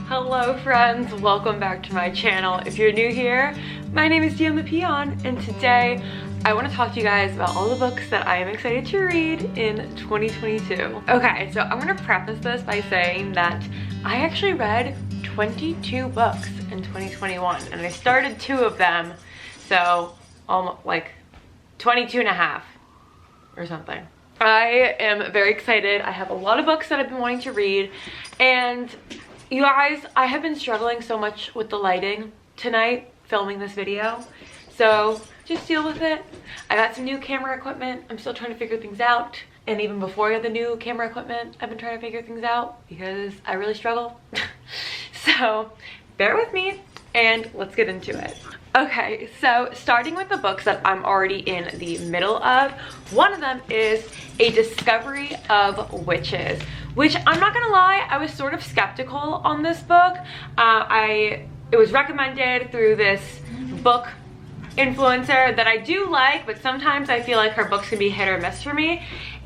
Hello friends, welcome back to my channel. If you're new here, my name is Dion the Peon, and today I want to talk to you guys about all the books that I am excited to read in 2022. Okay, so I'm going to preface this by saying that I actually read 22 books in 2021, and I started 2 of them, so almost like 22 and a half or something. I am very excited. I have a lot of books that I've been wanting to read, and you guys, I have been struggling so much with the lighting tonight filming this video, so just deal with it. I got some new camera equipment. I'm still trying to figure things out, and even before I got the new camera equipment, I've been trying to figure things out because I really struggle. So bear with me and let's get into it. Okay, so starting with the books that I'm already in the middle of, one of them is A Discovery of Witches, which I'm not gonna lie, I was sort of skeptical on this book. It was recommended through this book influencer that I do like, but sometimes I feel like her books can be hit or miss for me,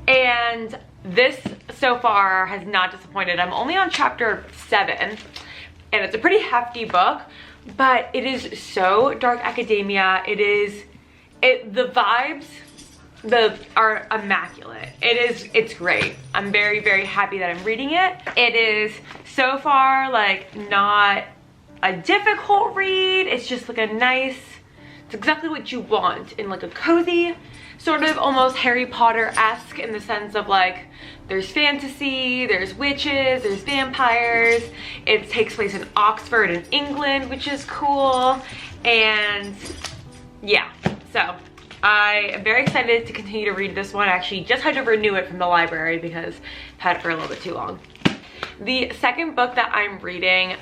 and this so far has not disappointed. I'm only on chapter 7, and it's a pretty hefty book, but it is so dark academia. The vibes are immaculate. It's great. I'm very, very happy that I'm reading it. It is so far like not a difficult read. It's just like a nice, it's exactly what you want in like a cozy, sort of almost Harry Potter-esque in the sense of like, there's fantasy, there's witches, there's vampires. It takes place in Oxford in England, which is cool. And yeah, so I am very excited to continue to read this one. I actually just had to renew it from the library because I've had it for a little bit too long. The second book that I'm reading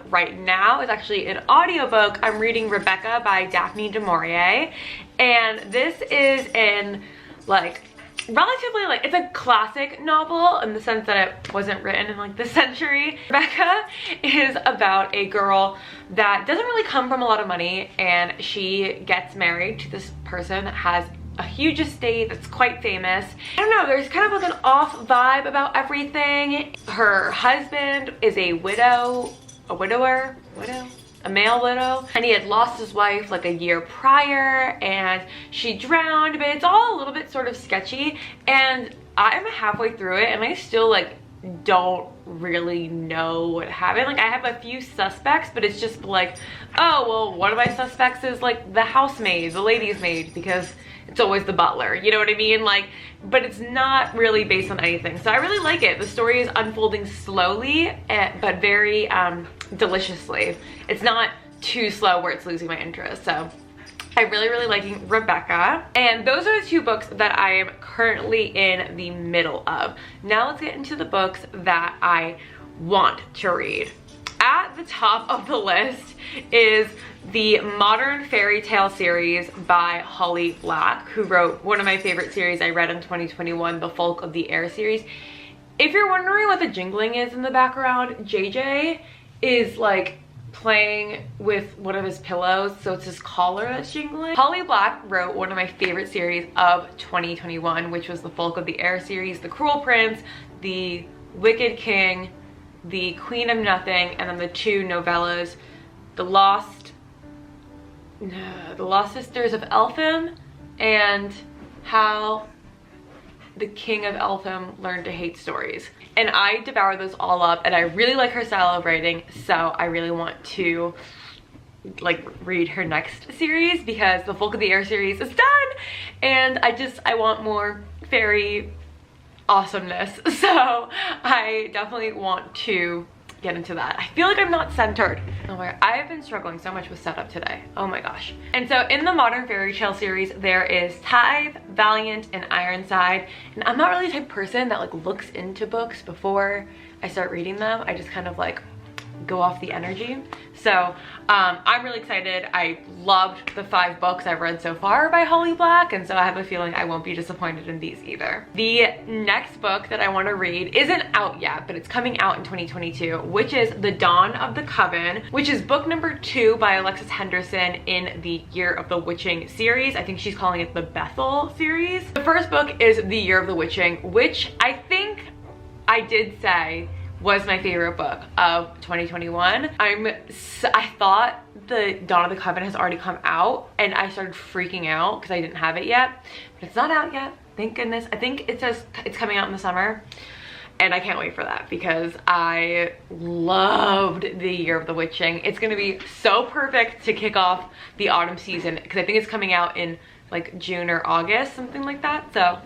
right now is actually an audiobook. I'm reading Rebecca by Daphne du Maurier, and this is in like relatively like, it's a classic novel in the sense that it wasn't written in like this century. Rebecca is about a girl that doesn't really come from a lot of money, and she gets married to this person that has a huge estate that's quite famous. I don't know, there's kind of like an off vibe about everything. Her husband is a male widow, and he had lost his wife like a year prior, and she drowned, but it's all a little bit sort of sketchy, and I'm halfway through it and I still like don't really know what happened. Like, I have a few suspects, but it's just like, oh well, one of my suspects is like the housemaid, the lady's maid, because it's always the butler, you know what I mean? Like, but it's not really based on anything. So I really like it. The story is unfolding slowly, but very deliciously. It's not too slow where it's losing my interest. So I'm really, really liking Rebecca. And those are the 2 books that I am currently in the middle of. Now let's get into the books that I want to read. At the top of the list is the Modern Fairy Tale series by Holly Black, who wrote one of my favorite series I read in 2021, the Folk of the Air series. If you're wondering what the jingling is in the background, JJ is like playing with one of his pillows, so it's his collar that's jingling. Holly Black wrote one of my favorite series of 2021, which was the Folk of the Air series, The Cruel Prince, The Wicked King, The Queen of Nothing, and then the 2 novellas, The Lost Sisters of Eltham, and How the King of Eltham Learned to Hate Stories. And I devoured those all up, and I really like her style of writing, so I really want to like read her next series because the Folk of the Air series is done, and I want more fairy awesomeness, so I definitely want to get into that. I feel like I'm not centered. Oh my god, I have been struggling so much with setup today. Oh my gosh. And so in the Modern Fairy Tale series, there is Tithe, Valiant, and Ironside. And I'm not really the type of person that like looks into books before I start reading them. I just kind of like go off the energy. So I'm really excited. I loved the 5 books I've read so far by Holly Black, and so I have a feeling I won't be disappointed in these either. The next book that I want to read isn't out yet, but it's coming out in 2022, which is The Dawn of the Coven, which is book number 2 by Alexis Henderson in the Year of the Witching series. I think she's calling it the Bethel series. The first book is The Year of the Witching, which I think I did say was my favorite book of 2021. I thought the Dawn of the Coven has already come out, and I started freaking out because I didn't have it yet, but it's not out yet, thank goodness. I think it says it's coming out in the summer, and I can't wait for that because I loved the Year of the Witching. It's gonna be so perfect to kick off the autumn season because I think it's coming out in like June or August, something like that. So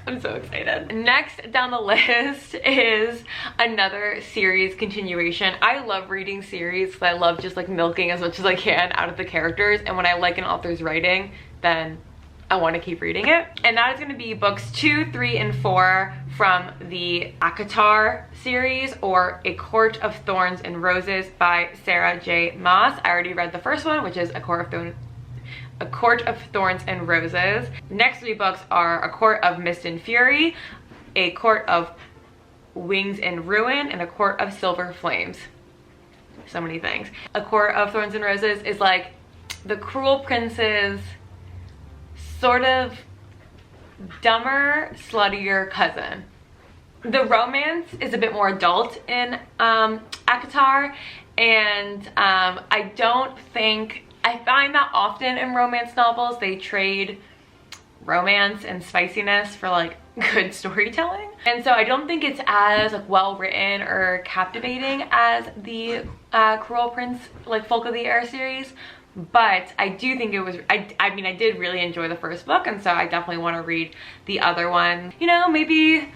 I'm so excited. Next down the list is another series continuation. I love reading series because I love just like milking as much as I can out of the characters, and when I like an author's writing, then I want to keep reading it. And that is going to be books 2, 3, and 4 from the ACOTAR series, or A Court of Thorns and Roses by Sarah J. Maas. I already read the first one, which is A Court of Thorns and Roses. Next 3 books are A Court of Mist and Fury, A Court of Wings and Ruin, and A Court of Silver Flames. So many things. A Court of Thorns and Roses is like the Cruel Prince's sort of dumber, sluttier cousin. The romance is a bit more adult in ACOTAR, and I find that often in romance novels they trade romance and spiciness for like good storytelling, and so I don't think it's as like well written or captivating as the Cruel Prince, like Folk of the Air series. But I do think it was, I mean, I did really enjoy the first book, and so I definitely want to read the other one. You know, maybe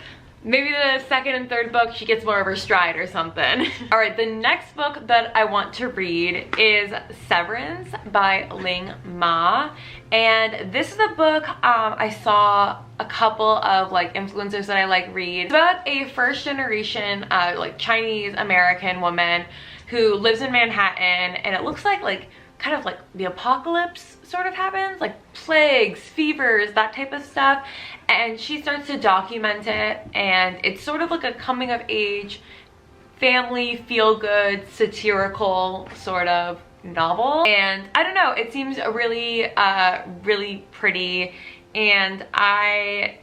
the second and third book she gets more of her stride or something. All right, the next book that I want to read is Severance by Ling Ma. And this is a book I saw a couple of like influencers that I like read. It's about a first generation like Chinese American woman who lives in Manhattan, and it looks like kind of like the apocalypse sort of happens, like plagues, fevers, that type of stuff. And she starts to document it, and it's sort of like a coming of age, family, feel-good, satirical sort of novel. And I don't know, it seems really, really pretty, and I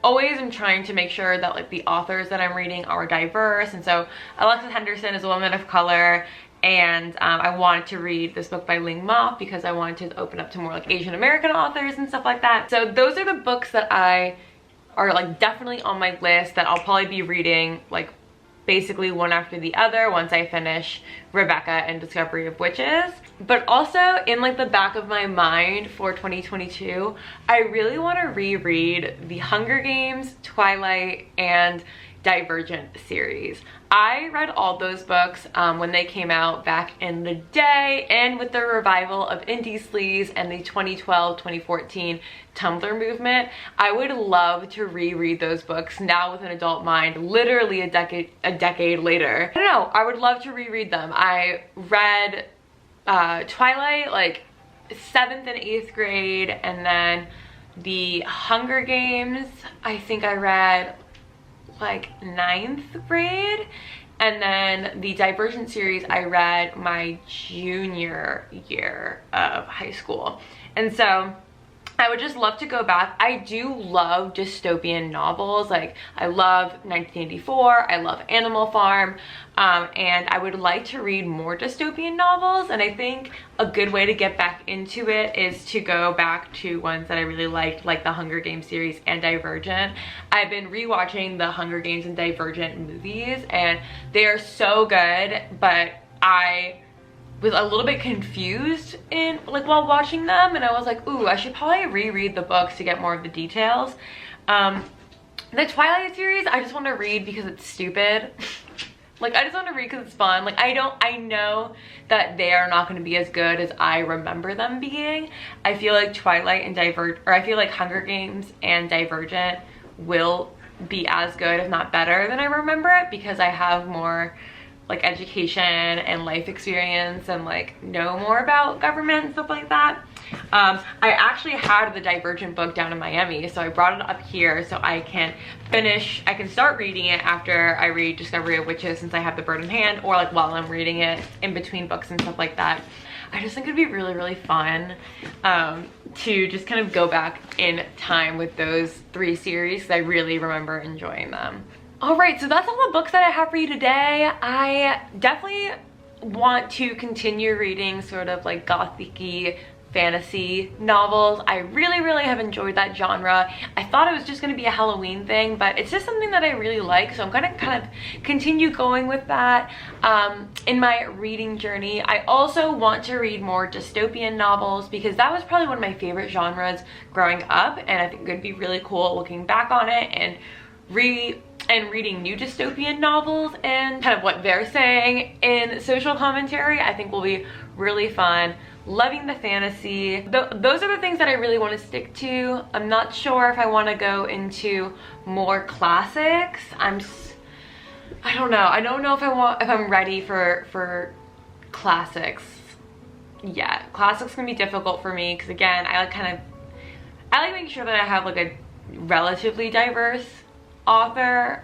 always am trying to make sure that like the authors that I'm reading are diverse. And so Alexis Henderson is a woman of color, and I wanted to read this book by Ling Ma because I wanted to open up to more like Asian American authors and stuff like that. So those are the books that are like definitely on my list that I'll probably be reading like basically one after the other once I finish Rebecca and Discovery of Witches. But also in like the back of my mind for 2022, I really want to reread the Hunger Games, Twilight, and Divergent series. I read all those books when they came out back in the day, and with the revival of indie sleaze and the 2012-2014 Tumblr movement, I would love to reread those books now with an adult mind, literally a decade later. I don't know, I would love to reread them. I read Twilight like 7th and 8th grade, and then the Hunger Games I think I read like 9th grade, and then the Divergent series I read my junior year of high school. And so I would just love to go back. I do love dystopian novels. Like I love 1984, I love Animal Farm, and I would like to read more dystopian novels. And I think a good way to get back into it is to go back to ones that I really liked, like the Hunger Games series and Divergent. I've been rewatching the Hunger Games and Divergent movies, and they are so good, but I was a little bit confused in like while watching them, and I was like, ooh, I should probably reread the books to get more of the details. The Twilight series I just want to read because it's stupid. Like I just want to read because it's fun. Like I know that they are not going to be as good as I remember them being. I feel like Twilight and I feel like Hunger Games and Divergent will be as good, if not better, than I remember it, because I have more like education and life experience and like know more about government and stuff like that. I actually had the Divergent book down in Miami, so I brought it up here so I can start reading it after I read Discovery of Witches, since I have the bird in hand, or like while I'm reading it in between books and stuff like that. I just think it'd be really, really fun to just kind of go back in time with those 3 series because I really remember enjoying them. All right, so that's all the books that I have for you today. I definitely want to continue reading sort of like gothic-y fantasy novels. I really have enjoyed that genre. I thought it was just gonna be a Halloween thing, but it's just something that I really like, so I'm gonna kind of continue going with that in my reading journey. I also want to read more dystopian novels because that was probably one of my favorite genres growing up, and I think it would be really cool looking back on it and reading new dystopian novels and kind of what they're saying in social commentary. I think will be really fun. Loving the fantasy. Those are the things that I really want to stick to. I'm not sure if I want to go into more classics. I don't know. I don't know if I'm ready for classics yet. Classics can be difficult for me because again, I like making sure that I have like a relatively diverse author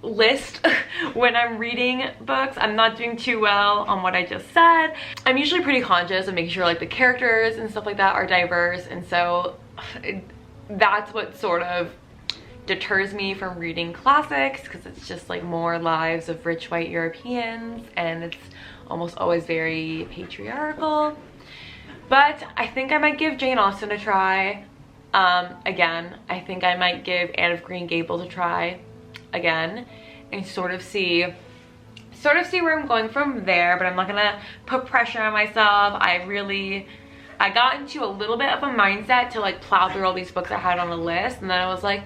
list when I'm reading books. I'm not doing too well on what I just said. I'm usually pretty conscious of making sure like the characters and stuff like that are diverse, and so that's what sort of deters me from reading classics, because it's just like more lives of rich white Europeans and it's almost always very patriarchal. But I think I might give Jane Austen a try. Again, I think I might give Anne of Green Gables a try again and sort of see where I'm going from there, but I'm not gonna put pressure on myself. I got into a little bit of a mindset to like plow through all these books I had on a list, and then I was like,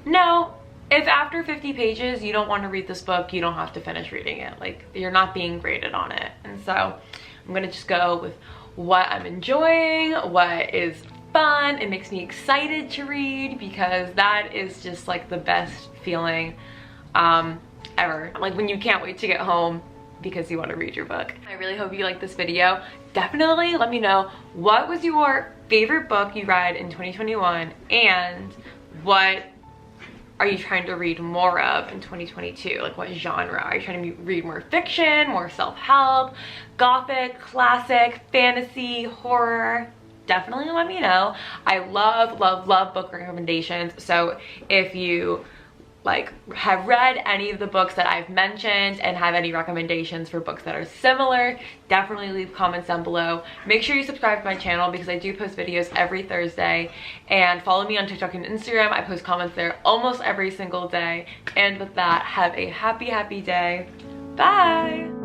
no, if after 50 pages you don't want to read this book, you don't have to finish reading it. Like, you're not being graded on it. And so I'm gonna just go with what I'm enjoying, what is fun, it makes me excited to read, because that is just like the best feeling ever. Like when you can't wait to get home because you want to read your book. I really hope you liked this video. Definitely let me know what was your favorite book you read in 2021 and what are you trying to read more of in 2022? Like what genre? Are you trying to read more fiction, more self-help, gothic, classic, fantasy, horror? Definitely let me know. I love book recommendations. So if you like have read any of the books that I've mentioned and have any recommendations for books that are similar, definitely leave comments down below. Make sure you subscribe to my channel because I do post videos every Thursday, and follow me on TikTok and Instagram. I post comments there almost every single day. And with that, have a happy day. Bye.